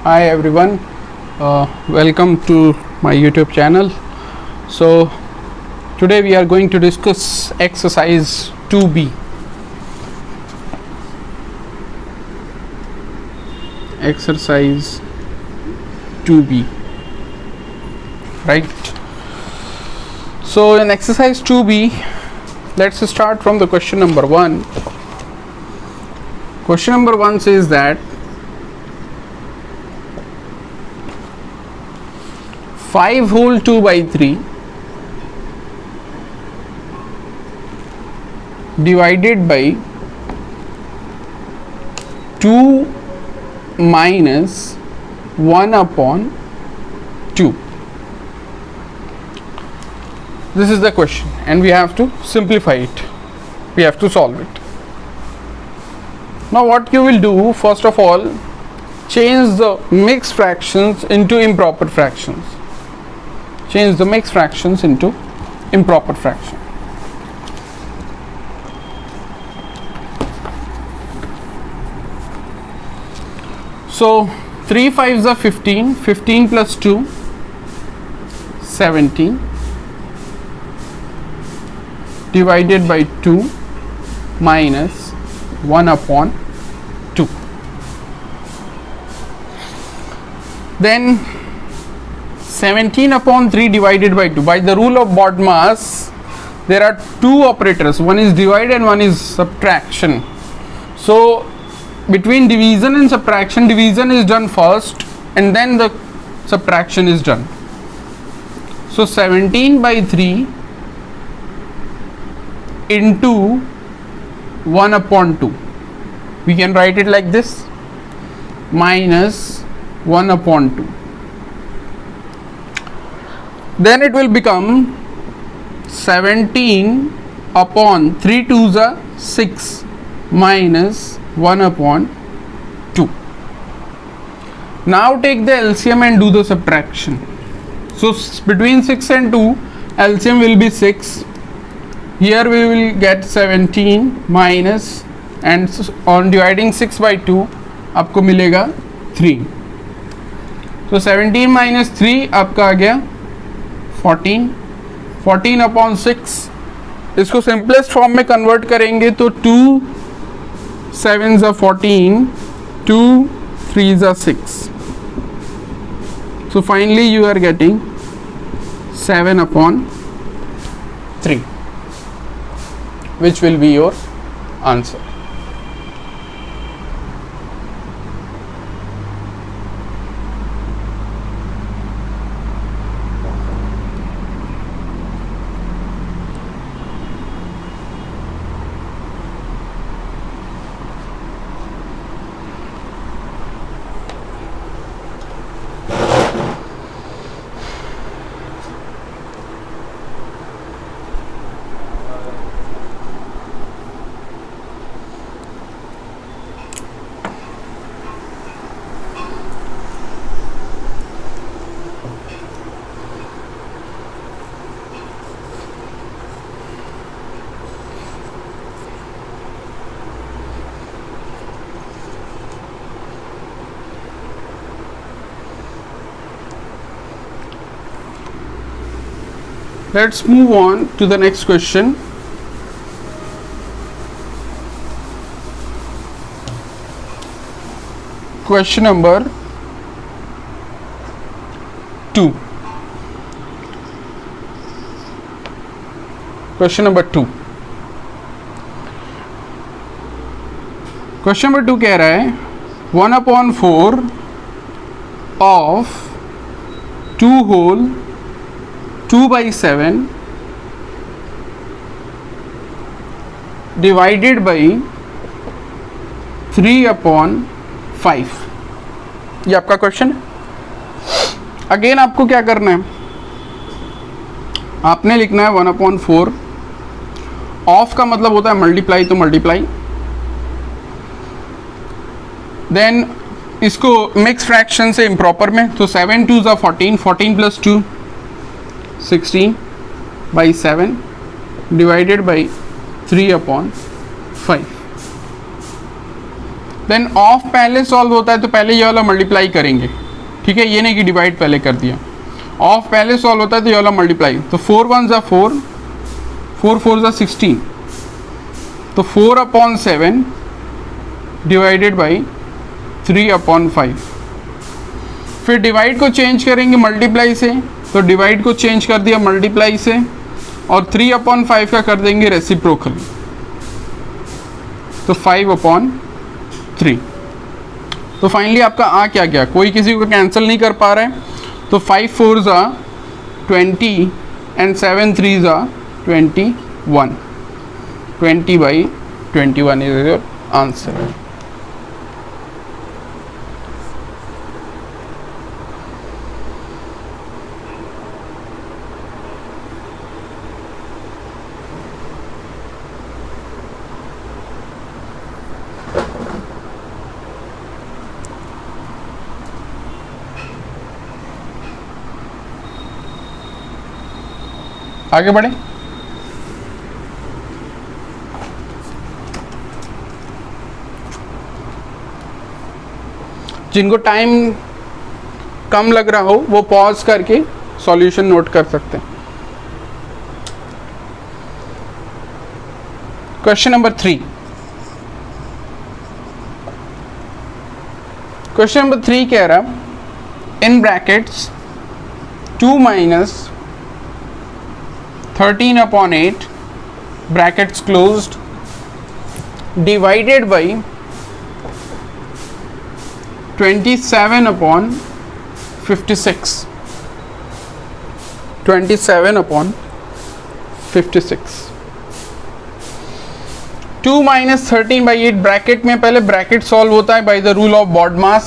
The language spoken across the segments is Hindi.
Hi everyone, welcome to my YouTube channel. So today we are going to discuss exercise 2B. Exercise 2B, right? So in exercise 2B, let's start from the question number 1. Question number 1 says that 5 whole 2 by 3 divided by 2 minus 1 upon 2. This is the question and we have to simplify it. We have to solve it. Now what you will do, first of all, change the mixed fractions into improper fractions. Change the mixed fractions into improper fraction. So 3 5s are 15, 15 plus 2, 17 divided by 2 minus 1 upon 2. Then 17 upon 3 divided by 2. By the rule of BODMAS, there are two operators. One is divide and one is subtraction. So between division and subtraction, division is done first and then the subtraction is done. So 17 by 3 into 1 upon 2. We can write it like this, minus 1 upon 2. Then it will become 17 upon 3 2s are 6 minus 1 upon 2. Now take the LCM and do the subtraction. So between 6 and 2, LCM will be 6. Here we will get 17 minus, and on dividing 6 by 2 आपको मिलेगा 3. So 17 minus 3 आपका आ गया 14. 14 upon 6. इसको सिंपलेस्ट फॉर्म में कन्वर्ट करेंगे तो 2 7s are 14, 2 3s are 6. So finally you are getting 7 upon 3, which will be your answer. Let's move on to the next question. Question number 2. Question number 2. Question number 2 कह रहा है 1 upon 4 of 2 whole 2 by 7 divided by 3 upon 5. ये आपका क्वेश्चन है. अगेन आपको क्या करना है, आपने लिखना है 1 upon 4. ऑफ का मतलब होता है मल्टीप्लाई, तो मल्टीप्लाई. देन इसको मिक्स फ्रैक्शन से इम्प्रॉपर में, तो 7 2s are 14, 14 plus 2 16 by 7 divided by 3 upon 5. Then of पहले सॉल्व होता है तो पहले ये वाला मल्टीप्लाई करेंगे, ठीक है, ये नहीं कि डिवाइड पहले कर दिया। ऑफ पहले सॉल्व होता है तो ये वाला मल्टीप्लाई, तो 4 1 ज़ा 4, 4 4 ज़ा 16, तो 4/7 डिवाइडेड बाई 3/5। फिर डिवाइड को चेंज करेंगे मल्टीप्लाई से, तो डिवाइड को चेंज कर दिया मल्टीप्लाई से, और 3/5 का कर देंगे रेसिप्रोकल, तो 5/3। तो फाइनली आपका आ क्या गया, कोई किसी को कैंसिल नहीं कर पा रहा है, तो 5 4 ज़ा 20 एंड 7 3 ज़ा 21, 20/21 इज योर आंसर। आगे बढ़े। जिनको टाइम कम लग रहा हो वो पॉज करके सॉल्यूशन नोट कर सकते हैं। Question number 3। क्वेश्चन नंबर 3 कह रहा in brackets 2 minus 13/8 brackets closed divided by 27/56, 27/56। 2 minus 13/8 bracket में पहले ब्रैकेट सॉल्व होता है by the rule of BODMAS.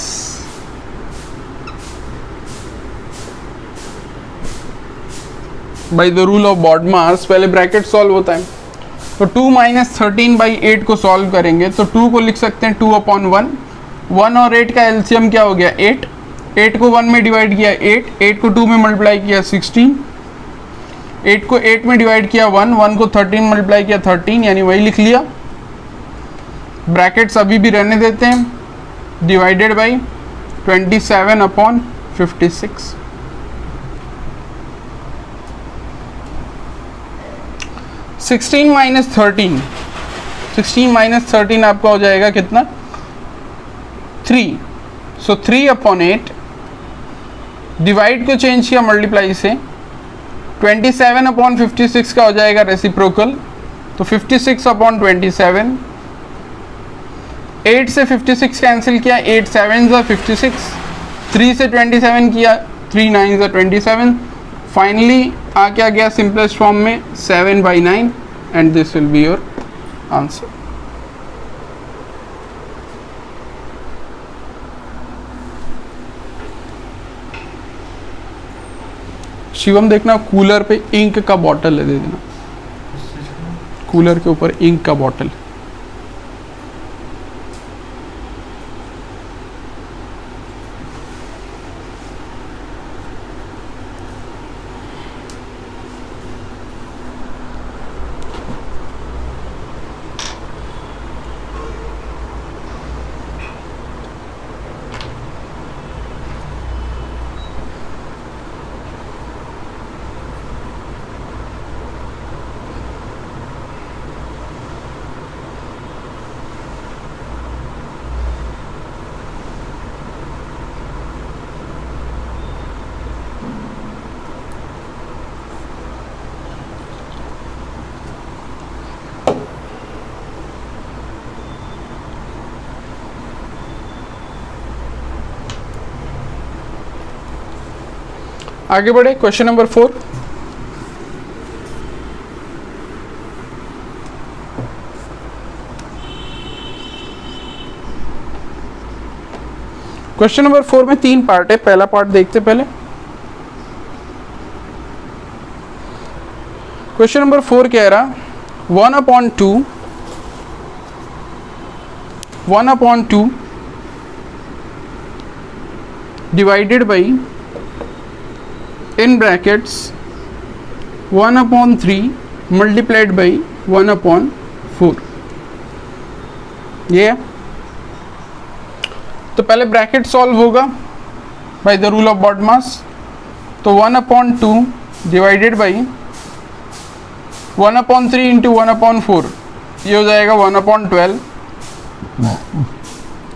By the rule of BODMAS पहले ब्रैकेट सॉल्व होता है, तो 2 minus 13/8 को सॉल्व करेंगे तो 2 को लिख सकते हैं 2/1, 1 और 8 का एलसीएम क्या हो गया 8, 8 को 1 में डिवाइड किया 8, 8 को 2 में मल्टीप्लाई किया 16, 8 को 8 में डिवाइड किया 1, 1 को 13 मल्टीप्लाई किया 13, यानी वही लिख लिया। ब्रैकेट्स अभी भी रहने देते हैं, डिवाइडेड बाई 27/56। 16 minus 13, 16 minus 13 आपका हो जाएगा कितना 3, सो 3/8 डिवाइड को चेंज किया मल्टीप्लाई से, 27/56 का हो जाएगा रेसिप्रोकल, तो 56/27, 8 से 56 कैंसिल किया, 8 7 ज़ा 56, 3 से 27 किया, 3 9 ज़ा 27, फाइनली आ क्या गया सिंपलेस्ट फॉर्म में 7/9 and this will be your answer. Shivam देखना कूलर पे इंक का बॉटल है, दे देना कूलर के ऊपर इंक का बॉटल। आगे बढ़े क्वेश्चन नंबर 4। क्वेश्चन नंबर 4 में 3 पार्ट है, पहला पार्ट देखते पहले। क्वेश्चन नंबर 4 कह रहा 1/2 divided by in brackets 1/3 multiplied by 1/4, ये तो पहले ब्रैकेट सॉल्व होगा by the rule of BODMAS. तो 1/2 डिवाइडेड बाई 1/3 इंटू 1/4, ये हो जाएगा 1/12,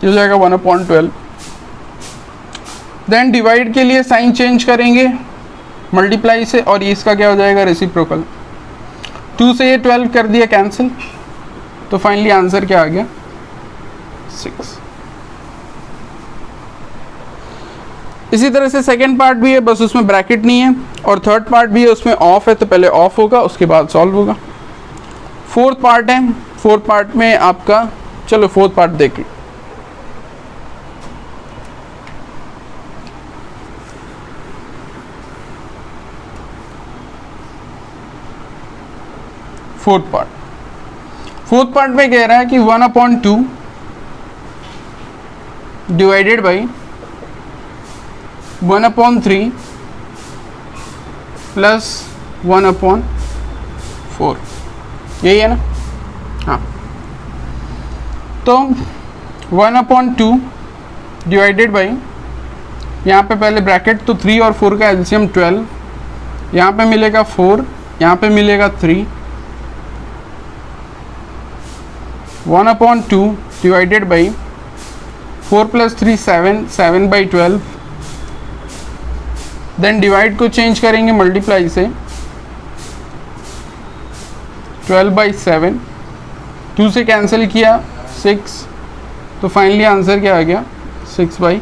ये हो जाएगा 1/12। देन डिवाइड के लिए साइन चेंज करेंगे मल्टीप्लाई से, और इसका क्या हो जाएगा रेसिप्रोकल। 2 से ये 12 कर दिया कैंसिल, तो फाइनली आंसर क्या आ गया 6। इसी तरह से सेकेंड पार्ट भी है, बस उसमें ब्रैकेट नहीं है, और थर्ड पार्ट भी है, उसमें ऑफ है, तो पहले ऑफ होगा उसके बाद सॉल्व होगा। फोर्थ पार्ट है, फोर्थ पार्ट में आपका, चलो फोर्थ पार्ट देख लो। फोर्थ पार्ट में कह रहा है कि 1/2 डिवाइडेड बाई 1/3 प्लस 1/4, यही है ना। हाँ, तो 1/2 डिवाइडेड बाई, यहाँ पे पहले ब्रैकेट, तो 3 और 4 का एलसीएम 12, यहाँ पे मिलेगा 4, यहाँ पे मिलेगा 3, 1/2 divided by 4 plus 3 7, 7/12। Then divide को चेंज करेंगे मल्टीप्लाई से, 12/7, 2 से कैंसिल किया 6, तो फाइनली आंसर क्या आ गया 6/7।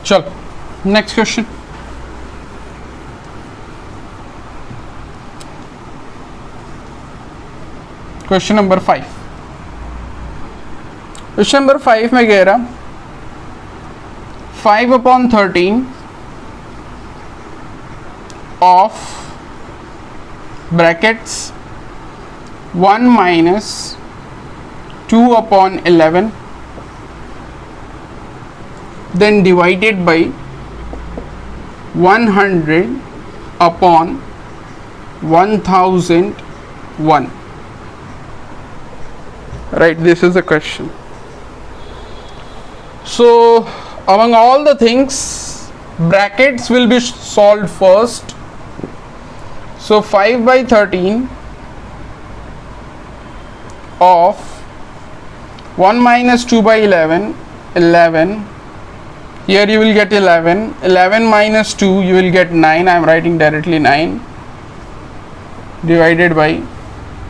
चलो next question. Question number 5। Question number 5 में कह रहा 5/13 of brackets 1 minus 2/11 then divided by 100/1001. Right, this is the question. So among all the things, brackets will be solved first. So 5/13 of 1 minus 2/11, 11. Here you will get 11. 11 minus 2, you will get 9. I am writing directly 9 divided by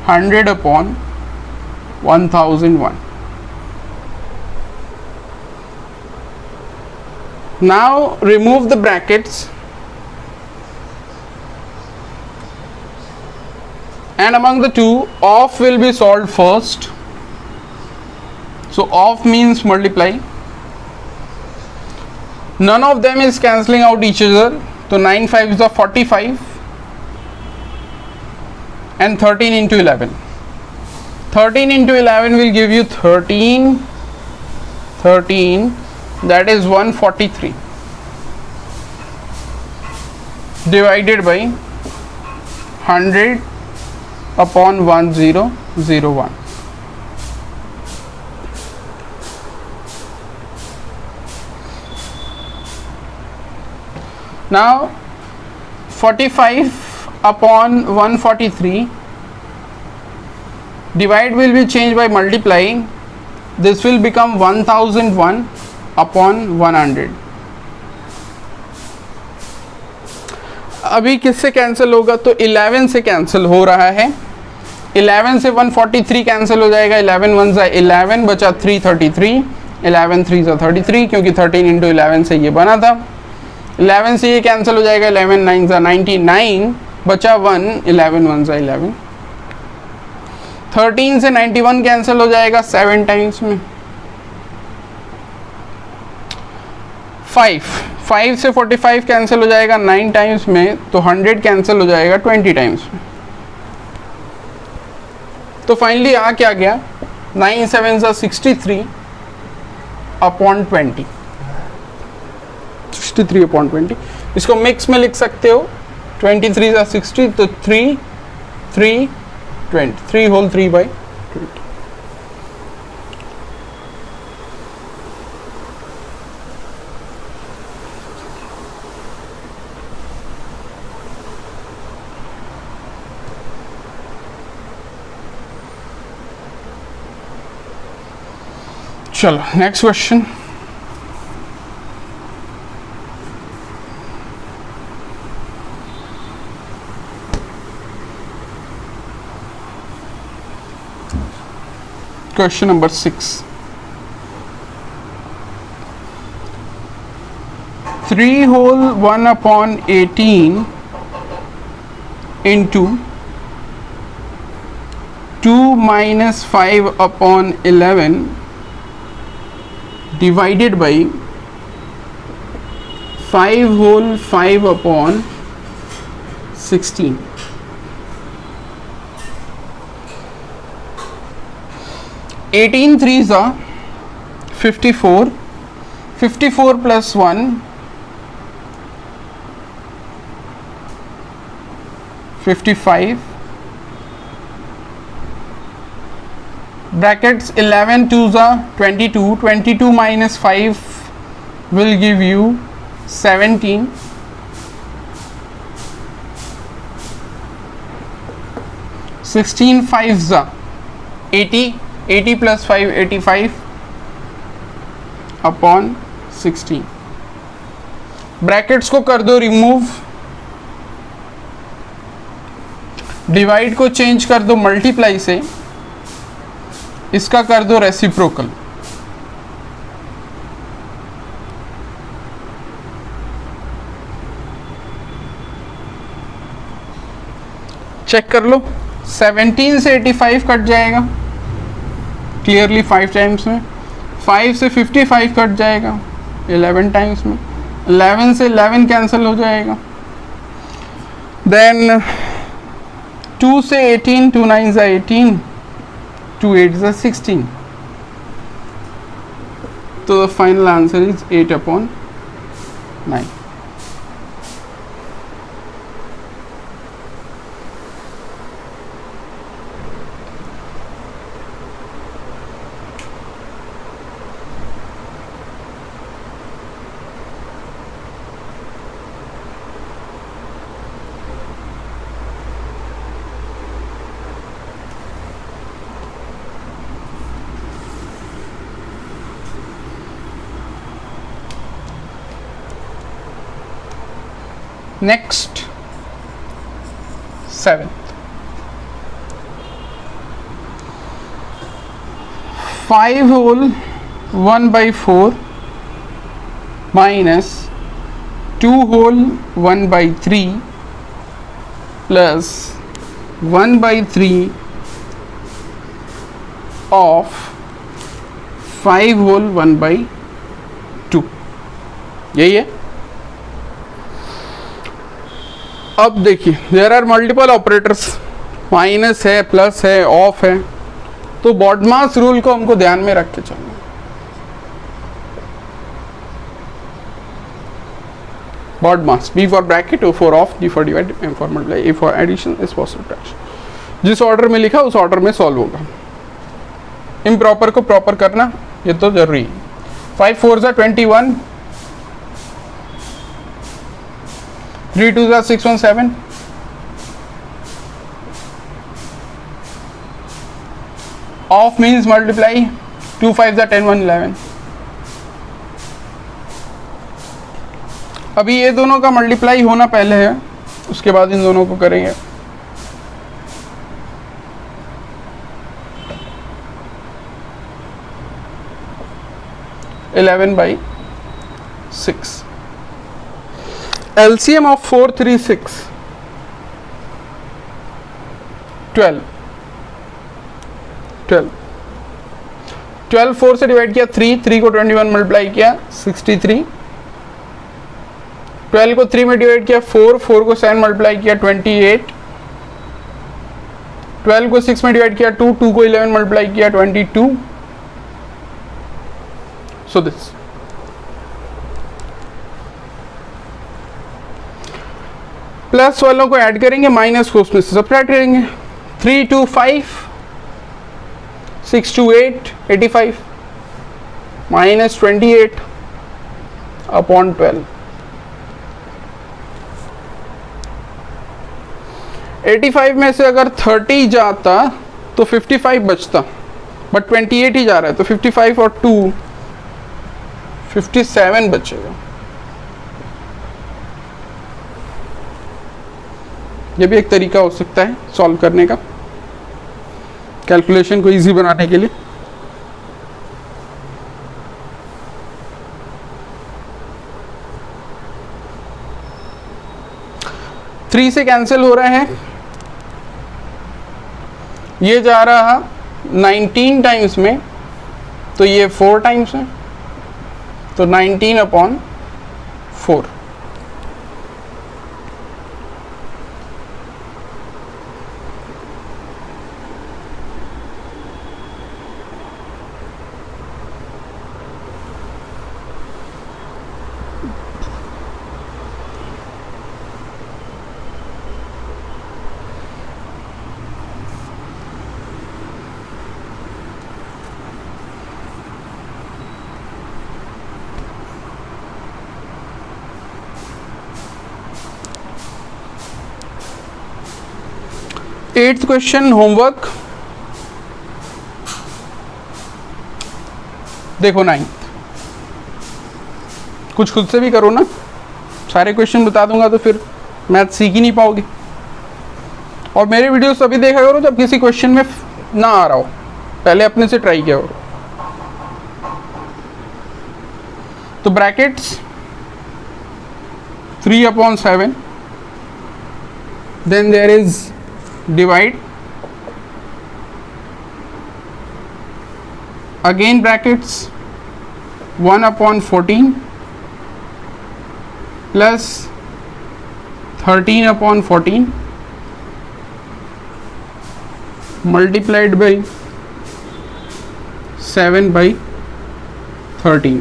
100/1001. Now remove the brackets and among the two, off will be solved first. So off means multiply. None of them is cancelling out each other, so 9 5s are 45 and 13 into 11. 13 into 11 will give you 13, that is 143 divided by 100/1001. Now 45/143, divide will be changed by multiplying. This will become 1001/100. अभी किससे कैंसिल होगा, तो 11 से कैंसिल हो रहा है। 11 से 143 कैंसिल हो जाएगा, 11 1 जा 11, बचा 333, 11 3 जा 33, क्योंकि 13 इंटू 11 से ये बना था। 11 से ये कैंसिल हो जाएगा, 11 9 जा 99, बचा 1, 11 1 जा 11। 13 से 91 कैंसिल हो जाएगा 7 टाइम्स में। 5 से 45 कैंसिल हो जाएगा 9 टाइम्स में, तो 100 कैंसिल हो जाएगा 20 टाइम्स में। तो फाइनली आ क्या गया 9 7 सा 63 अपॉन 20, 63 अपॉन 20। इसको मिक्स में लिख सकते हो, 23 सा 60 तो 3 3 20, 3 होल 3 बाई 20। चलो next question. Question number 6। 3 whole 1 upon 18 into 2 minus 5 upon 11 divided by 5 whole 5 upon 16। Eighteen 3 ज़ा 54, 54 प्लस 1 55, ब्रैकेट्स 11 2 ज़ा 22, 22 minus 5 will give you 17, 16 5 ज़ा 80, 80 प्लस 5 85 अपॉन 16। ब्रैकेट्स को कर दो रिमूव, डिवाइड को चेंज कर दो मल्टीप्लाई से, इसका कर दो रेसिप्रोकल। चेक कर लो, 17 से 85 कट जाएगा क्लियरली 5 टाइम्स में, 5 से 55 कट जाएगा 11 टाइम्स में, 11 से 11 कैंसिल हो जाएगा, देन 2 से 18, 2 9 ज़ा 18, 2 8 ज़ा 16, तो the final answer is 8 upon 9। Next, 7th, 5 whole 1 by 4 minus 2 whole 1 by 3 plus 1 by 3 of 5 whole 1 by 2, यही है। अब देखिए there are multiple operators, minus है, प्लस है, ऑफ है, तो बॉडमास रूल को हमको ध्यान में रख के चलना। BODMAS, B for bracket, O for of, D for divide, M for multiply, A for addition, S for subtraction. जिस ऑर्डर में लिखा उस ऑर्डर में सॉल्व होगा। इम्प्रॉपर को प्रॉपर करना ये तो जरूरी है। 5 4 ज़ा 21, 3 2 ज़ा 6 1 7, ऑफ मीन्स मल्टीप्लाई, 2 5 ज़ा 10 1 11। अभी ये दोनों का मल्टीप्लाई होना पहले है, उसके बाद इन दोनों को करेंगे। Eleven by 6। LCM of 4 3 6, 12 12 12 4 से डिवाइड किया, 3 को 21 मल्टीप्लाई किया 63, 12 को 3 में डिवाइड किया 4 को 7 मल्टीप्लाई किया 28, 12 को 6 में डिवाइड किया 2, 2 को 11 मल्टीप्लाई किया 22. सो दिस प्लस वालों को ऐड करेंगे, माइनस को उसमें से सब्ट्रैक्ट करेंगे. 3 2 5, 6 2 8, 85 माइनस 28 अपॉन 12. 85 में से अगर 30 जाता तो 55 बचता, बट 28 ही जा रहा है, तो 55 और 2 57 बचेगा. ये भी एक तरीका हो सकता है सॉल्व करने का, कैलकुलेशन को इजी बनाने के लिए. थ्री से कैंसिल हो रहे हैं, ये जा रहा 19 टाइम्स में, तो ये 4 टाइम्स में, तो 19 अपॉन 4. एट्थ क्वेश्चन होमवर्क देखो. 9th कुछ खुद से भी करो ना, सारे क्वेश्चन बता दूंगा तो फिर मैथ सीख ही नहीं पाओगे. और मेरे वीडियोस अभी देखा करो जब किसी क्वेश्चन में ना आ रहा हो, पहले अपने से ट्राई किया करो. तो brackets 3 upon 7, then there is divide, again brackets 1 upon 14 plus 13 upon 14 multiplied by 7 by 13.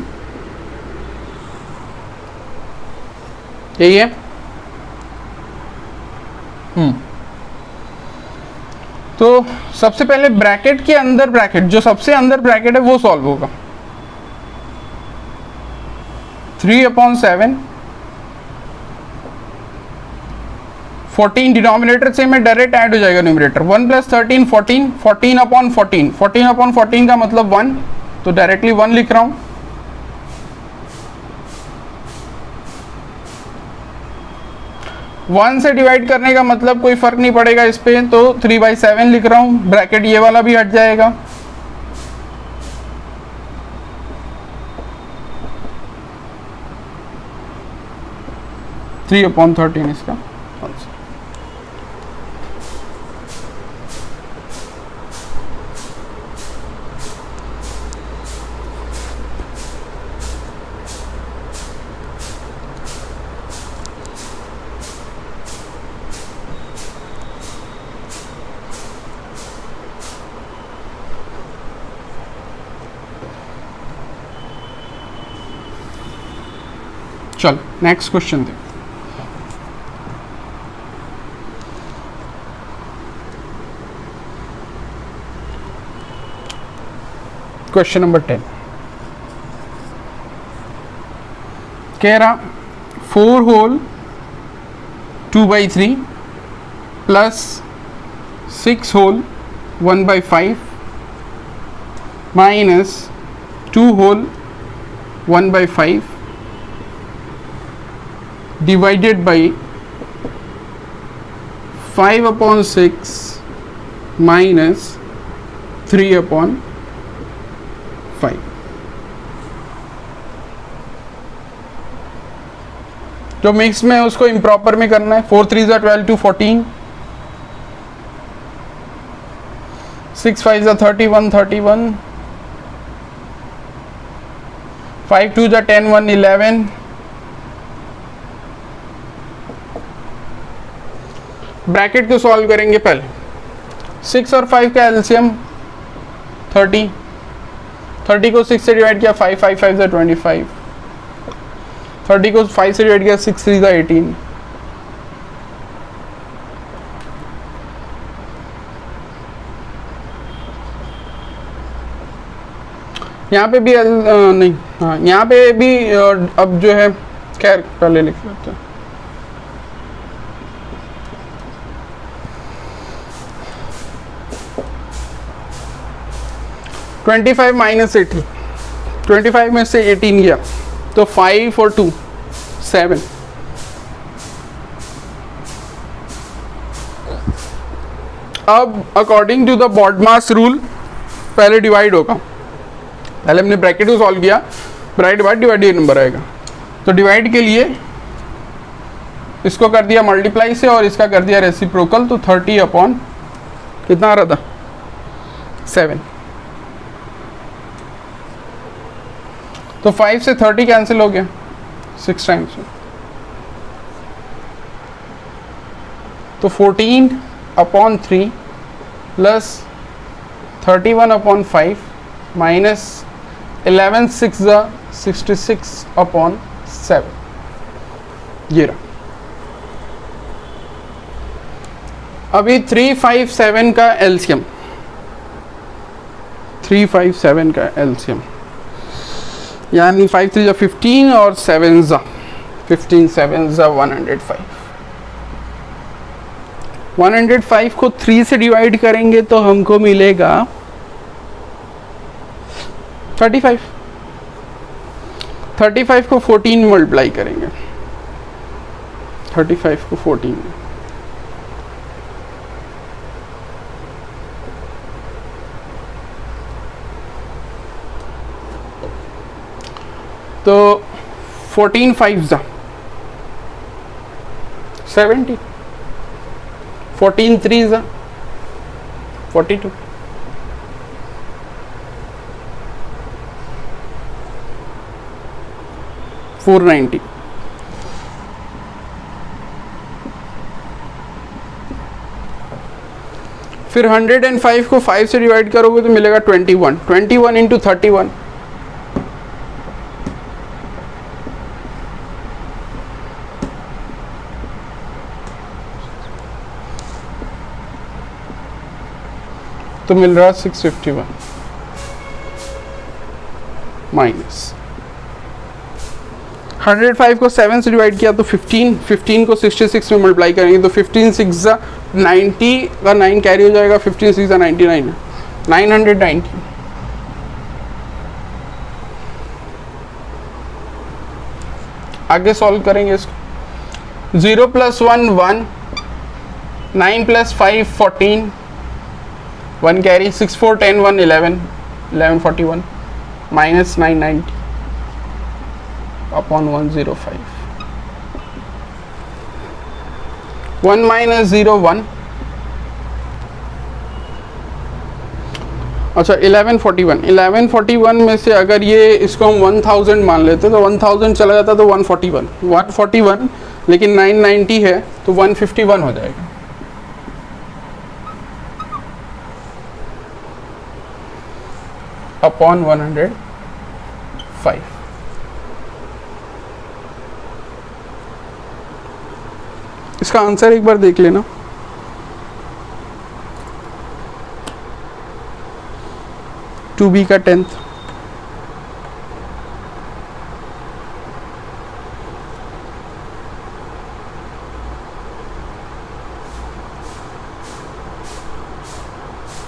यही है. तो सबसे पहले ब्रैकेट के अंदर ब्रैकेट, जो सबसे अंदर ब्रैकेट है वो सॉल्व होगा. 3 अपॉन 7, 14 डिनोमिनेटर से में डायरेक्ट ऐड हो जाएगा न्यूमरेटर. 1 प्लस 13 14, 14 अपॉन 14, 14 अपॉन 14 का मतलब 1, तो डायरेक्टली 1 लिख रहा हूं. 1 से डिवाइड करने का मतलब कोई फर्क नहीं पड़ेगा इस पे, तो 3/7 लिख रहा हूं. ब्रैकेट ये वाला भी हट जाएगा. थ्री अपॉन 13 इसका आंसर. चल नेक्स्ट क्वेश्चन देखते. क्वेश्चन नंबर 10 कह रहा 4 whole 2/3 plus 6 whole 1/5 minus 2 whole 1/5 divided by 5 upon 6 minus 3 upon 5. जो मिक्स में है उसको इम्प्रॉपर में करना है. 4 3 12 2 14, 6 5 31 31, 5 2 10 1 11. ब्रैकेट को सॉल्व करेंगे पहले. 6 और 5 का एलसीएम 30, 30 को 6 से डिवाइड किया 5, 5 5 25, 30 को 5 से डिवाइड किया 6 3 18, यहाँ पे भी नहीं, हाँ यहाँ पे भी अब जो है, खैर पहले लिख लेते हैं। -25 -80, 25 में से 18 गया तो 5 और 2 7। अब according to the BODMAS rule पहले डिवाइड होगा, पहले हमने ब्रैकेट को सॉल्व किया, ब्रैकेट बाद डिवाइडेड नंबर आएगा, तो डिवाइड के लिए इसको कर दिया मल्टीप्लाई से और इसका कर दिया रेसिप्रोकल, तो 30 अपॉन कितना आ रहा था 7। तो 5 से 30 कैंसिल हो गया 6 टाइम्स में, तो 14 upon 3 plus 31 upon 5 minus 11 6 66 upon 7, ये रहा। अभी 357 का एलसीएम, 357 का एलसीएम यानी 5 3 15 और 7 15 7 105। 105 को 3 से डिवाइड करेंगे तो हमको मिलेगा 35। 35 को 14 मल्टीप्लाई करेंगे, 35 को 14 तो 14 5 70, 14 3 42, 490। फिर 105 को 5 से डिवाइड करोगे तो मिलेगा 21, 21 इंटू 31, तो मिल रहा 651 माइनस 105 को 7 से डिवाइड किया तो 15, 15 को 66 में मल्टीप्लाई करेंगे तो 15 6 90 का 9 कैरी हो जाएगा, 15 6 99 990। आगे सॉल्व करेंगे इसको, 0 + 1 1, 9 + 5 14, 1 कैरी, 6 4 10 1 11 11 41 माइनस 990 अपॉन 105, 1 - 0 1। अच्छा 1141, 1141 में से अगर ये इसको हम 1000 मान लेते तो 1000 चला जाता तो 141, 141 लेकिन 990 है तो 151 हो जाएगा। अपॉन 105। इसका आंसर एक बार देख लेना। टू बी का 10th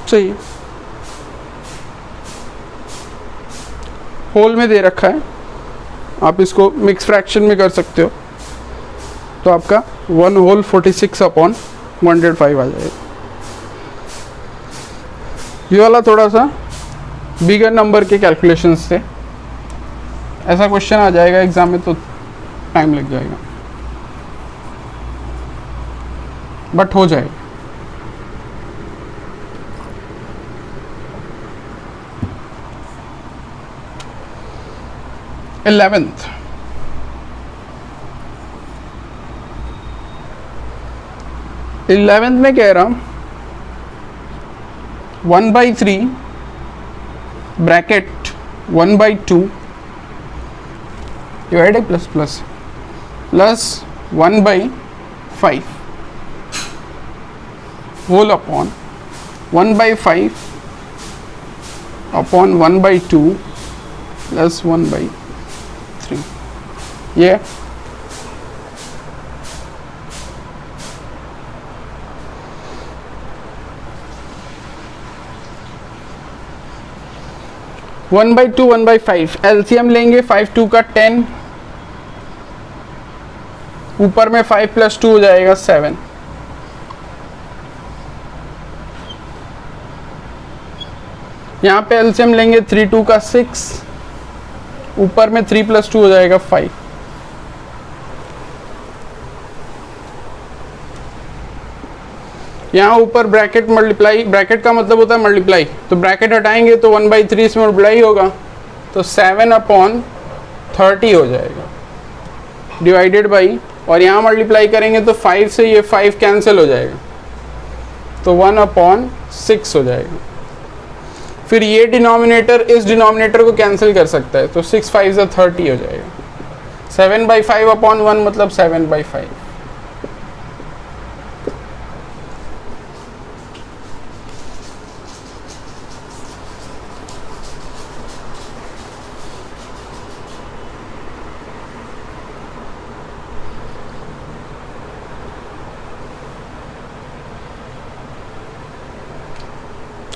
सही है, होल में दे रखा है, आप इसको मिक्स फ्रैक्शन में कर सकते हो तो आपका 1 होल 46 अपॉन 105 आ जाएगा। ये वाला थोड़ा सा बिगर नंबर के कैलकुलेशंस थे, ऐसा क्वेश्चन आ जाएगा एग्जाम में तो टाइम लग जाएगा, बट हो जाएगा। इलेवेंथ, में कह रहा हूं 1/3 bracket 1/2 divided plus plus plus 1/5 whole upon 1/5 upon 1/2 plus 1/3 ये 1/2 1/5 एलसीएम लेंगे 5 2 का 10 ऊपर में 5 + 2 हो जाएगा 7 यहाँ पे एलसीएम लेंगे 3 2 का 6 ऊपर में 3 + 2 हो जाएगा 5 यहाँ ऊपर ब्रैकेट मल्टीप्लाई ब्रैकेट का मतलब होता है मल्टीप्लाई तो ब्रैकेट हटाएंगे तो 1/3 से मल्टीप्लाई होगा तो 7/30 हो जाएगा डिवाइडेड बाई और यहाँ मल्टीप्लाई करेंगे तो 5 से ये 5 कैंसिल हो जाएगा तो 1/6 हो जाएगा। फिर ये डिनोमिनेटर इस डिनोमिनेटर को कैंसिल कर सकता है तो 6 5 30 हो जाएगा 7/5/1 मतलब 7/5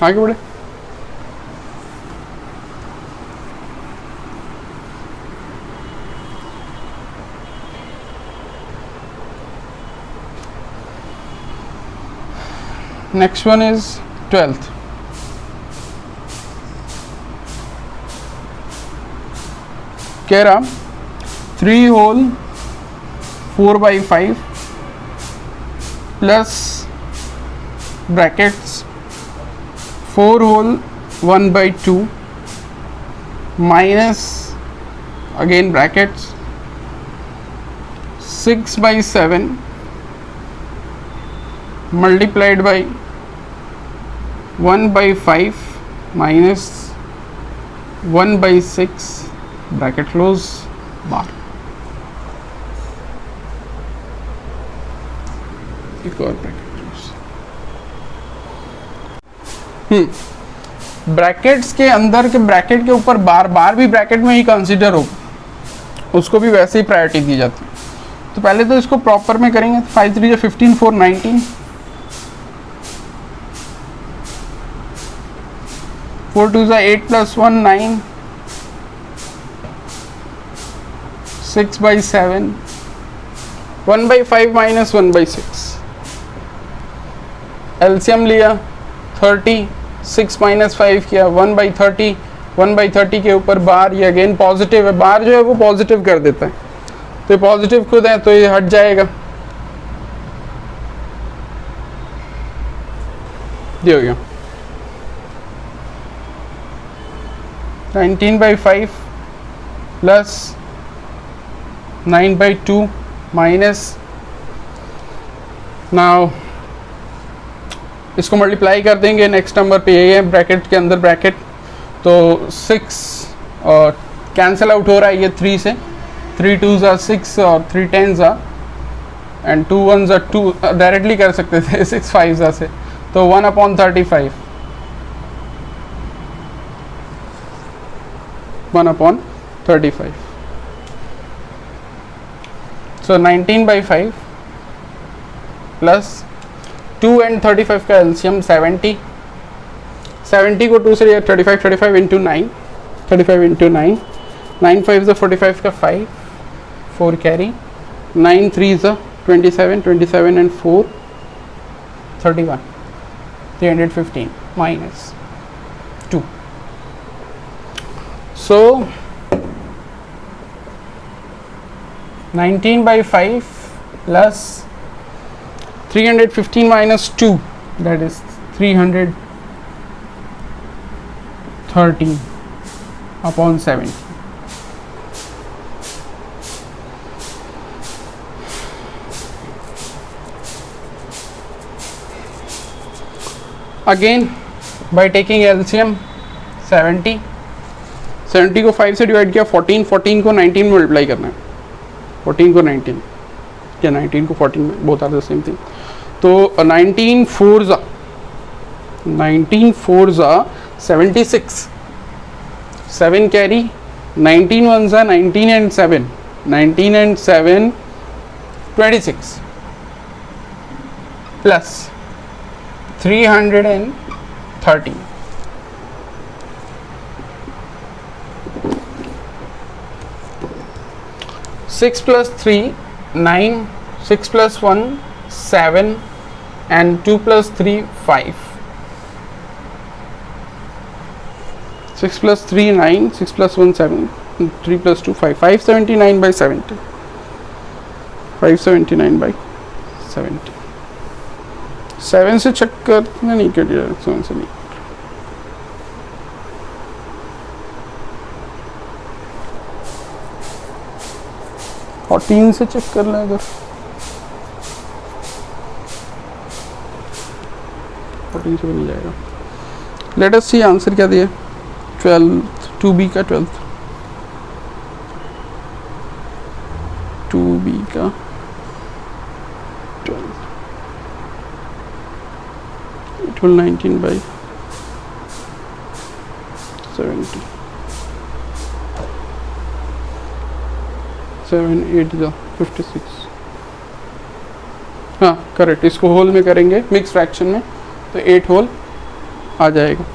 आगे बढ़े। Next one is 12th. कह रहा 3 whole 4/5 plus brackets 4 whole 1/2 minus again brackets 6/7 multiplied by 1/5 minus 1/6 bracket close bar एक और ब्रैकेट क्लोज। ब्रैकेट्स के अंदर के ब्रैकेट के ऊपर बार बार भी ब्रैकेट में ही कंसीडर हो उसको भी वैसे ही प्रायोरिटी दी जाती है तो पहले तो इसको प्रॉपर में करेंगे 5 3 15 4 19 4 2 8 + 1 9 6/7 1/5 minus 1/6 एलसीएम लिया 30 6 - 5 किया 1/30 1/30 के ऊपर बार ये अगेन पॉजिटिव है बार जो है वो पॉजिटिव कर देता है तो ये पॉजिटिव खुद है तो ये हट जाएगा ये हो गया 19/5 प्लस 9/2 माइनस नाउ इसको मल्टीप्लाई कर देंगे नेक्स्ट नंबर पे यही है ब्रैकेट के अंदर ब्रैकेट तो 6 और कैंसिल आउट हो रहा है ये 3 से 3 2s are 6 और 3 10s are and 2 1s are 2 directly कर सकते थे 6 5s are से तो 1/35 1/35 so 19/5 प्लस 2 and 35 का एलसीएम 70 को 2 से 35 into 9 35 into 9 9 5 45 का 5 4 carry 9 3 27 and 4 31 315 minus 2 so 19/5 plus 315 minus 2 that is 313 upon 70 again by taking LCM 70 को 5 से डिवाइड किया 14 को 19 मल्टीप्लाई करना है 14 को 19 या 19 को 14 में both are the same thing तो 19 4 जा 76 7 कैरी 19 1 जा 19 and 7 26 plus 330 6 plus 3 9 6 plus 1 7 and 2 plus 3 5 6 plus 3 9 6 plus 1 7 3 plus 2 5 579 by 70 579 by 70 7 से चक्कर नहीं कटिया 7 से नहीं 14 से चेक कर लें अगर 14 से बन जाएगा लेट अस सी आंसर क्या दिया 12th 2b का 12th 2b का 12th it will 19 by 70 7 8 जा 56 हाँ करेक्ट इसको होल में करेंगे मिक्स फ्रैक्शन में तो 8 होल आ जाएगा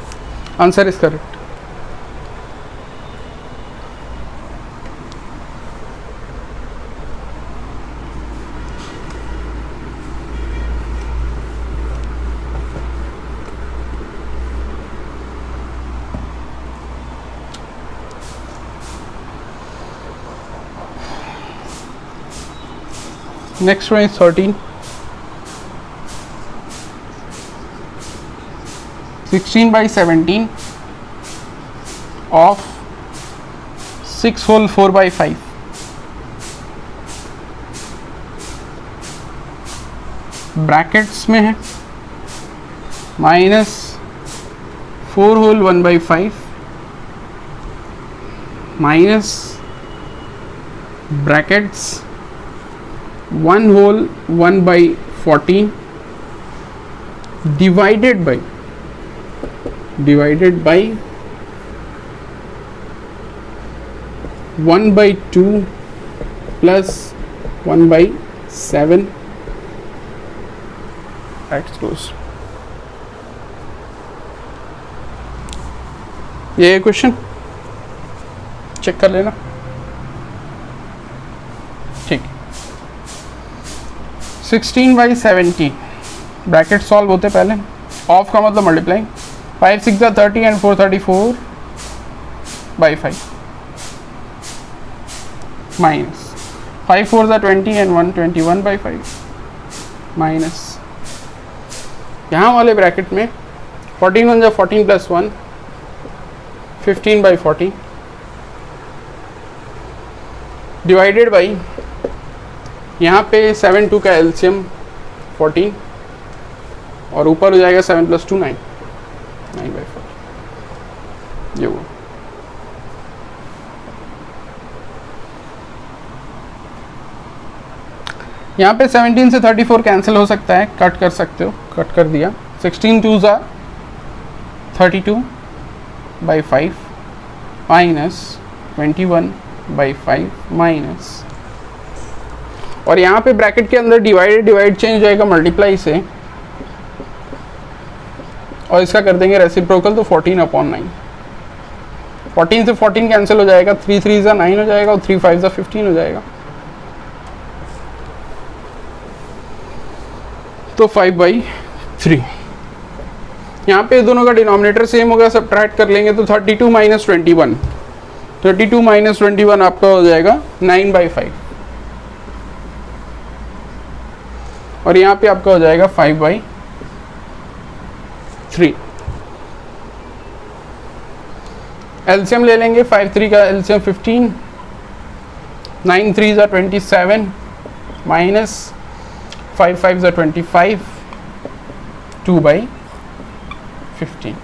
answer is correct Next one is 13 16 by 17 of 6 whole 4 by 5 brackets में है minus 4 whole 1 by 5 minus brackets 1 whole 1 by 14 divided by 1 by 2 plus 1 by 7 that's close ये क्वेश्चन चेक कर लेना ठीक 16 by 70 ब्रैकेट सॉल्व होते पहले ऑफ का मतलब multiply 5 6 30 and 4 34 by 5 minus 5 4 20 and 1 21 by 5 minus यहाँ वाले ब्रैकेट में 14 1 14 plus 1 15 by 40 डिवाइडेड बाई यहाँ पे 7 2 का एलसीएम 14 और ऊपर हो जाएगा 7 plus 2 9 9 by 4 ये वो यहाँ पे 17 से 34 कैंसिल हो सकता है कट कर सकते हो कट कर दिया 16 2 जा 32 by 5 माइनस 21 by 5 माइनस और यहाँ पे ब्रैकेट के अंदर डिवाइड चेंज हो जाएगा मल्टीप्लाई से और इसका कर देंगे रेसिप्रोकल तो 14/9 14 से 14 कैंसिल हो जाएगा 3 3 जा 9 हो जाएगा और 3 5 जा 15 हो जाएगा तो 5/3 यहाँ पे दोनों का डिनोमिनेटर सेम होगा सब्ट्रैक्ट कर लेंगे तो 32 - 21 32 - 21 आपका हो जाएगा 9/5 और यहाँ पे आपका हो जाएगा 5/3 एलसीएम ले लेंगे 5 3 का एलसीएम 15 9 3 जा 27 माइनस 5 5 जा 25 2/15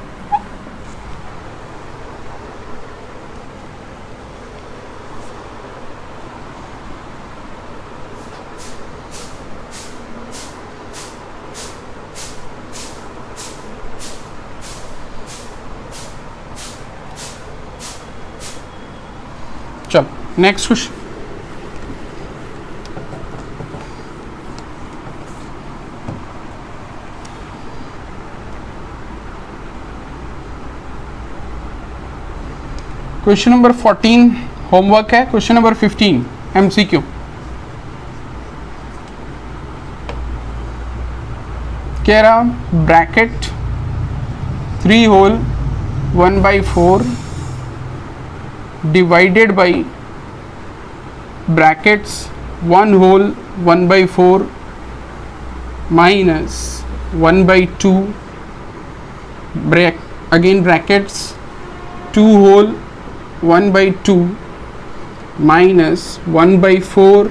चल next question. Question number 14 homework है. Question number 15 MCQ. कह रहा bracket 3 whole 1/4 divided by brackets 1 whole 1/4 minus 1/2 again brackets 2 whole 1/2 minus 1/4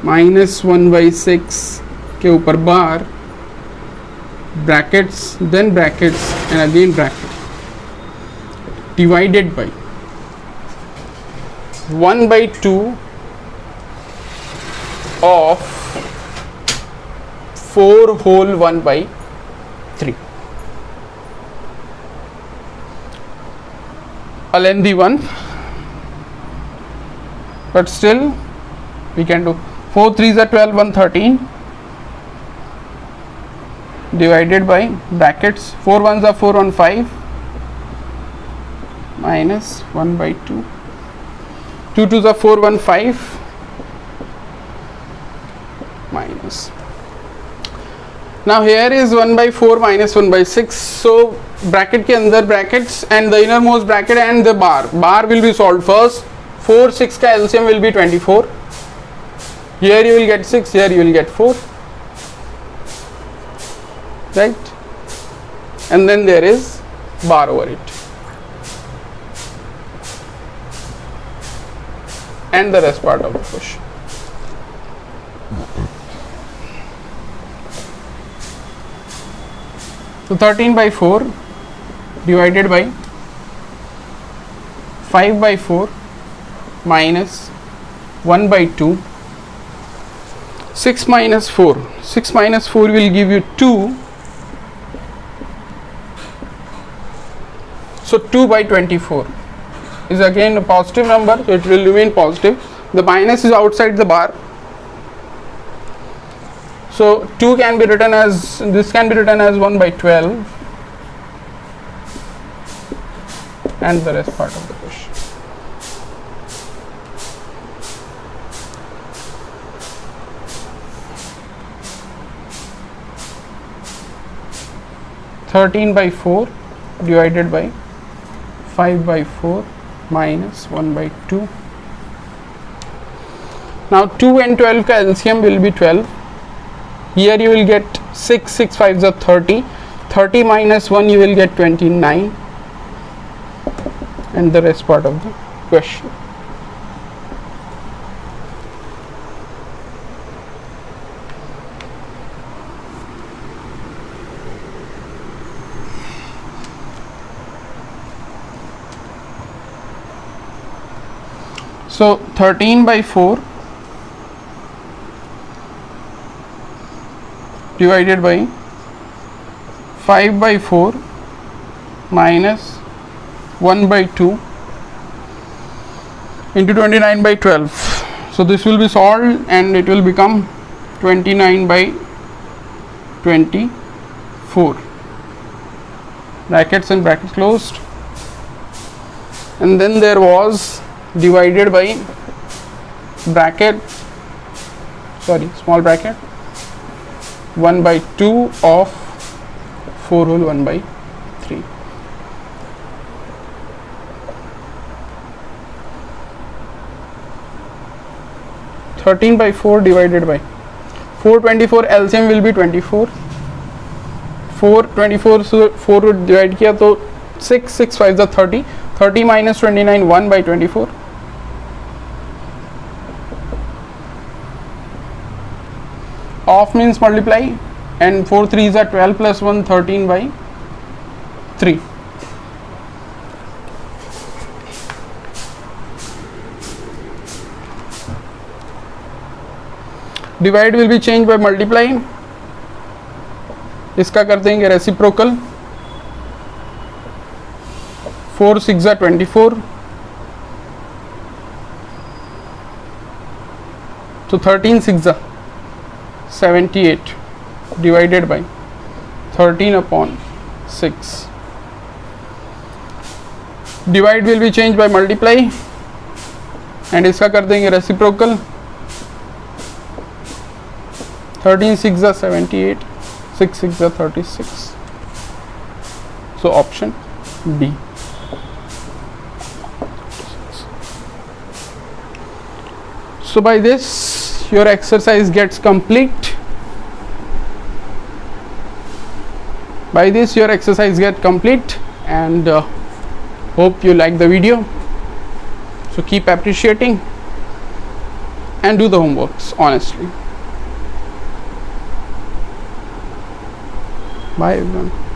minus 1/6 के ऊपर bar brackets then brackets and again bracket divided by 1/2 of 4 whole 1/3. A lengthy one, but still we can do 4 3s are 12 1 13 divided by brackets 4 1s are 4 1 5 minus 1/2 2 2s are 4 1 5 minus. Now here is 1/4 minus 1/6. So bracket के अंदर brackets and the innermost bracket and the bar will be solved first. 4 6 का LCM will be 24. Here you will get 6, here you will get 4, right? And then there is bar over it and the rest part of the question. So 13/4 divided by 5/4 minus 1/2. 6 minus 4. 6 minus 4 will give you 2. So 2/24 is again a positive number, so it will remain positive. The minus is outside the bar. So 2 can be written as, this can be written as 1/12 and the rest part of the question. (13/4) divided by 5/4 minus 1/2. Now 2 and 12 का LCM will be 12. Here you will get 6 6 5s are 30. 30 minus 1 you will get 29 and the rest part of the question. So 13/4 divided by 5/4 minus 1/2 into 29/12. So this will be solved and it will become 29/24. Brackets and brackets closed. And then there was divided by bracket, sorry, small bracket, 1/2 of 4 whole 1/3. 13/4 divided by 424 LCM will be 24. 424 से 4 डिवाइड किया तो 6 6 5 is 30. 30 minus 29 1/24. Off means multiply and 4 3s are 12 plus 1 13/3. Divide will be changed by multiply. इसका कर देंगे reciprocal. 4 6 are 24. So 13 6 78 divided by 13 upon 6. Divide will be changed by multiply and इसका कर देंगे reciprocal. 13 6 78, 6 6 36. So option D. So by this your exercise gets complete. By this your exercise get complete, and hope you like the video. So keep appreciating and do the homeworks honestly. Bye everyone.